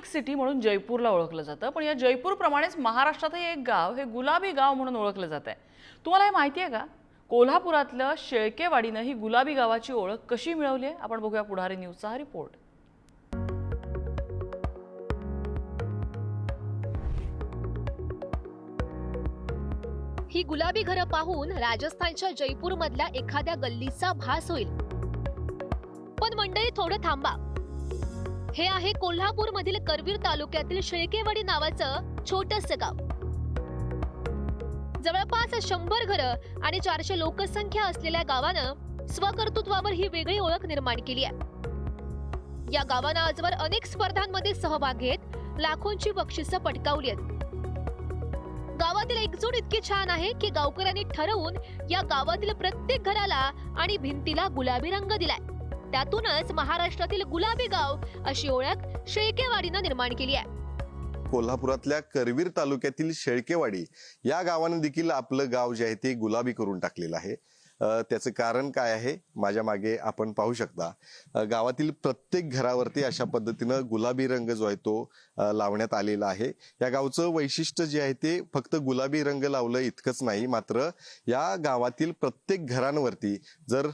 Pink city म्हणून जयपूरला ओळखलं जातं, पण या जयपूरप्रमाणेच महाराष्ट्रातही एक गाव हे गुलाबी गाव म्हणून ओळखलं जातंय. तुम्हाला हे माहिती आहे का? कोल्हापुरातल्या शेळकेवाडीनं ही गुलाबी गावाची ओळख कशी मिळवली आहे आपण बघूया पुढारी न्यूजचा हा रिपोर्ट. ही गुलाबी घरं पाहून राजस्थानच्या जयपूर मधल्या एखाद्या गल्लीचा भास होईल. पण मंडळी थोडं थांबा. हे आहे कोल्हापूर मधील करवीर तालुक्यातील शेळकेवाडी नावाचं छोटंसं गाव. जवळपास 100 घरं आणि 400 लोकसंख्या असलेल्या गावानं स्वकर्तृत्वावर ही वेगळी ओळख निर्माण केली आहे. या गावानं आजवर अनेक स्पर्धांमध्ये सहभाग घेत लाखोंची बक्षिसं पटकावली आहेत. गावातील एकजूट इतकी छान आहे की गावकऱ्यांनी ठरवून या गावातील प्रत्येक घराला आणि भिंतीला गुलाबी रंग दिलाय. त्यातूनच महाराष्ट्रातील गुलाबी गाव अशी ओळख शेळकेवाडीनं निर्माण केली आहे. कोल्हापुरातल्या करवीर तालुक्यातील शेळकेवाडी या गावाने देखील आपलं गाव जे आहे ते गुलाबी करून टाकलेलं आहे. त्याचं कारण काय आहे माझ्या मागे आपण पाहू शकता. गावातील प्रत्येक घरावरती अशा पद्धतीनं गुलाबी रंग जो आहे तो लावण्यात आलेला आहे. या गावचं वैशिष्ट्य जे आहे ते फक्त गुलाबी रंग लावलं इतकंच नाही, मात्र या गावातील प्रत्येक घरांवरती जर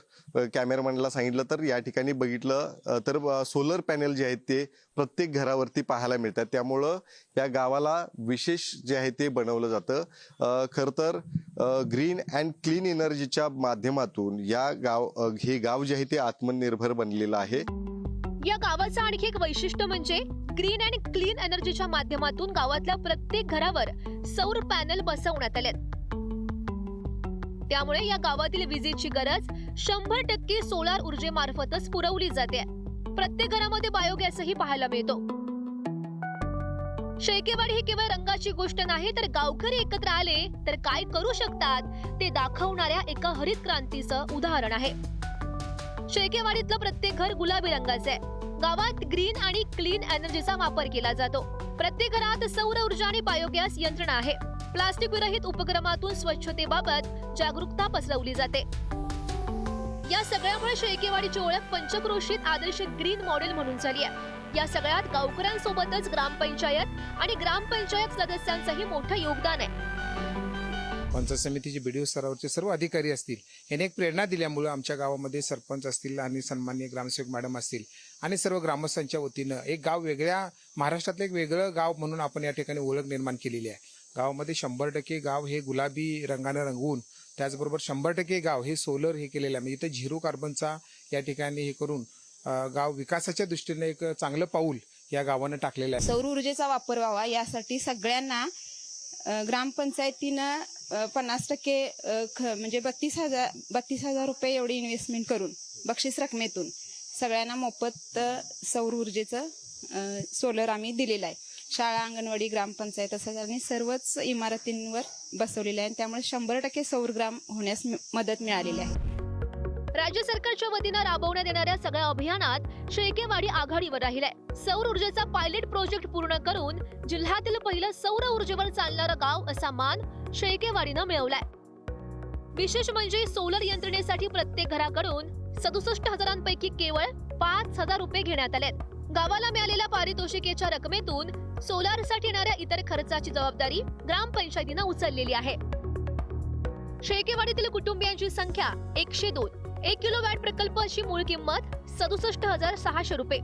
कॅमेरामॅनला सांगितलं तर या ठिकाणी बघितलं तर सोलर पॅनल जे आहेत ते प्रत्येक घरावरती पाहायला मिळतात. त्यामुळं या गावाला विशेष जे आहे ते बनवलं जातं. खरं तर ग्रीन अँड क्लीन एनर्जीच्या माध्यमातून हे गाव जे आहे ते आत्मनिर्भर बनलेलं आहे. या गावाचं आणखी एक वैशिष्ट्य म्हणजे ग्रीन अँड क्लीन एनर्जीच्या माध्यमातून गावातल्या प्रत्येक घरावर सौर पॅनल बसवण्यात आलेत. त्यामुळे या गावातील विजेची गरज 100% सोलार ऊर्जेमार्फतच पुरवली जाते. प्रत्येक घरामध्ये बायोगॅसही पाहायला मिळतो. शेळकेवाडी ही केवळ रंगाची गोष्ट नाही तर गावकरी एकत्र आले तर काय करू शकतात ते दाखवणाऱ्या एका हरित क्रांतीचं उदाहरण आहे. शेळकेवाडीतलं प्रत्येक घर गुलाबी रंगाचं आहे. गावात ग्रीन आणि क्लीन एनर्जीचा वापर केला जातो. प्रत्येक घरात सौर ऊर्जा आणि बायोगॅस यंत्रणा आहे. प्लास्टिक विरहित उपक्रमातून स्वच्छतेबाबत जागरूकता पसरवली जाते. या सगळ्यामुळे शेळकेवाडीची ओळख पंचक्रोशीत आदर्श ग्रीन मॉडेल म्हणून झाली आहे. या सगळ्यात गावकऱ्यांसोबतच ग्रामपंचायत आणि ग्रामपंचायत सदस्यांचंही मोठं योगदान आहे. पंचायत समितीचे बीडीओ स्तरावरचे सर्व अधिकारी असतील यांनी एक प्रेरणा दिल्यामुळे आमच्या गावामध्ये सरपंच असतील आणि सन्माननीय ग्रामसेवक मॅडम असतील आणि सर्व ग्रामस्थांच्या वतीनं एक गाव वेगळ्या महाराष्ट्रातलं एक वेगळं गाव म्हणून आपण या ठिकाणी ओळख निर्माण केलेली आहे. गावामध्ये 100% गाव हे गुलाबी रंगाने रंगवून त्याचबरोबर 100% गाव हे सोलर हे केलेलं आहे. म्हणजे इथं 0 कार्बनचा या ठिकाणी हे करून गाव विकासाच्या दृष्टीने एक चांगलं पाऊल या गावानं टाकलेलं आहे. सौर ऊर्जेचा वापर व्हावा यासाठी सगळ्यांना ग्रामपंचायतीनं 50% म्हणजे 32,000 रुपये एवढी इन्व्हेस्टमेंट करून बक्षीस रकमेतून सगळ्यांना मोफत सौर ऊर्जेचं सोलर आम्ही दिलेलं आहे. शाळा, अंगणवाडी, ग्रामपंचायत असं सर्वच इमारतींवर बसवलेलं आहे. त्यामुळे 100% सौर ग्राम होण्यास मदत मिळालेली आहे. राज्य सरकारच्या वतीनं राबवण्यात येणाऱ्या सगळ्या अभियानात शेळकेवाडी आघाडीवर राहिलाय. सौर ऊर्जेचा पायलट प्रोजेक्ट पूर्ण करून जिल्ह्यातील पहिलं सौर ऊर्जेवर चालणारं गाव असा मान शेळकेवाडीनं मिळवलाय. विशेष म्हणजे सोलर यंत्रणेसाठी प्रत्येक घराकडून 67,000 केवळ 5,000 रुपये घेण्यात आलेत. गावाला मिळालेल्या पारितोषिकेच्या रकमेतून सोलारसाठी येणाऱ्या इतर खर्चाची जबाबदारी ग्रामपंचायतीनं उचललेली आहे. शेळकेवाडीतील कुटुंबियांची संख्या 102. 1 किलोवॅट प्रकल्पाची मूळ किंमत 67,600 रुपये.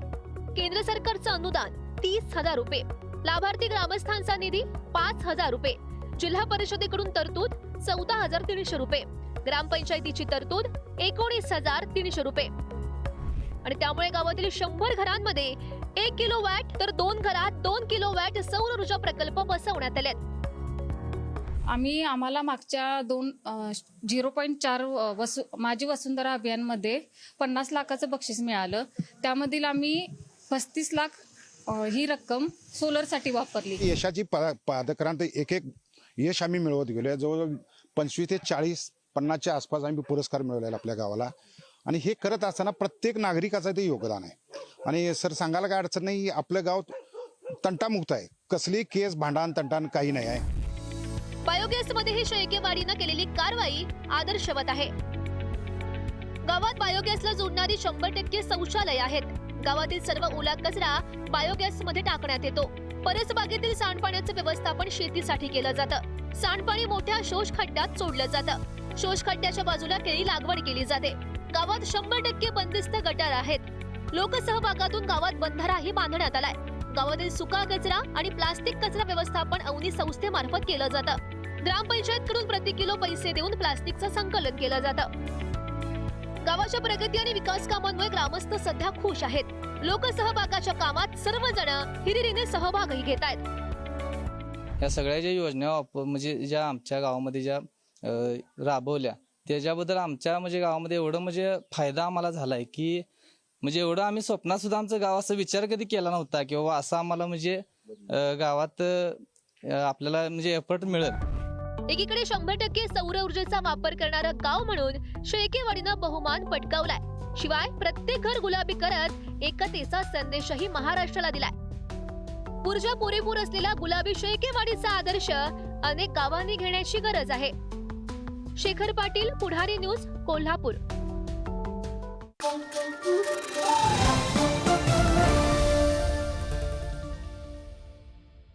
केंद्र सरकारचं अनुदान 30,000 रुपये. लाभार्थी ग्रामस्थांचा निधी 5,000 रुपये. जिल्हा परिषदेकडून तरतूद 14,300 रुपये. ग्रामपंचायतीची तरतूद 19,300 रुपये. आणि त्यामुळे गावातील 100 घरांमध्ये 1 किलोवॅट तर 2 घरात 2 किलोवॅट सौर ऊर्जा प्रकल्प बसवण्यात आलेत. आम्हाला मागच्या 0.4 माझी वसुंधरा अभियानमध्ये 50 लाखाचं बक्षीस मिळालं. त्यामधील आम्ही 35 लाख ही रक्कम सोलरसाठी वापरली. यशाची पादक्रांत एक यश आम्ही मिळवत गेलो. जवळजवळ 25 ते 40, 50च्या आसपास आम्ही पुरस्कार मिळवलेला आपल्या गावाला. आणि हे करत असताना प्रत्येक नागरिकाचं ते योगदान आहे. आणि सर सांगायला काय अडचण नाही, आपलं गाव तंटामुक्त आहे. कसली केस, भांडण, तंटान काही नाही आहे. बायोगॅस मध्ये ही शेळकेवाडीनं केलेली कारवाई आदर्शवत आहे. गावात बायोगॅसला जोडणारी 100% शौचालय आहेत. गावातील सर्व ओला कचरा बायोगॅस मध्ये टाकण्यात येतो. परसबागेतील सांडपाण्याचं व्यवस्थापन शेतीसाठी केलं जातं. सांडपाणी मोठ्या शोष खड्ड्यात सोडलं जातं. शोष खड्ड्याच्या बाजूला केळी लागवड केली जाते. गावात 100% बंदिस्त गटार आहेत. लोकसहभागातून गावात बंधाराही बांधण्यात आलाय. गावातील सुका कचरा आणि प्लास्टिक कचरा व्यवस्थापन अवनी संस्थेमार्फत केलं जातं. ग्रामपंचायतकडून प्रति किलो पैसे देऊन प्लास्टिकचं संकलन केलं जातं. गावाच्या प्रगती आणि विकास कामांमुळे ग्रामस्थ सध्या खुश आहेत. लोकसहभागाच्या कामात सर्वजण हिरिरीने सहभागही घेत आहेत. या सगळ्या ज्या योजना म्हणजे ज्या आमच्या गावामध्ये ज्या राबवल्या त्याच्याबद्दल आमच्या म्हणजे गावामध्ये एवढं म्हणजे फायदा आम्हाला झालाय की म्हणजे एवढं आम्ही स्वप्नात सुद्धा आमचं गाव असं विचार कधी केला नव्हता की बाबा असं आम्हाला म्हणजे गावात आपल्याला म्हणजे एफर्ट मिळेल. एकीकडे 100% सौर ऊर्जेचा वापर करणारं गाव म्हणून शेळकेवाडीनं बहुमान पटकावलाय. शिवाय प्रत्येक घर गुलाबी करत एकतेचा संदेशही महाराष्ट्राला दिलाय. ऊर्जा पुरेपूर असलेला गुलाबी शेळकेवाडीचा आदर्श अनेक गावांनी घेण्याची गरज आहे. शेखर पाटील, पुढारी न्यूज, कोल्हापूर.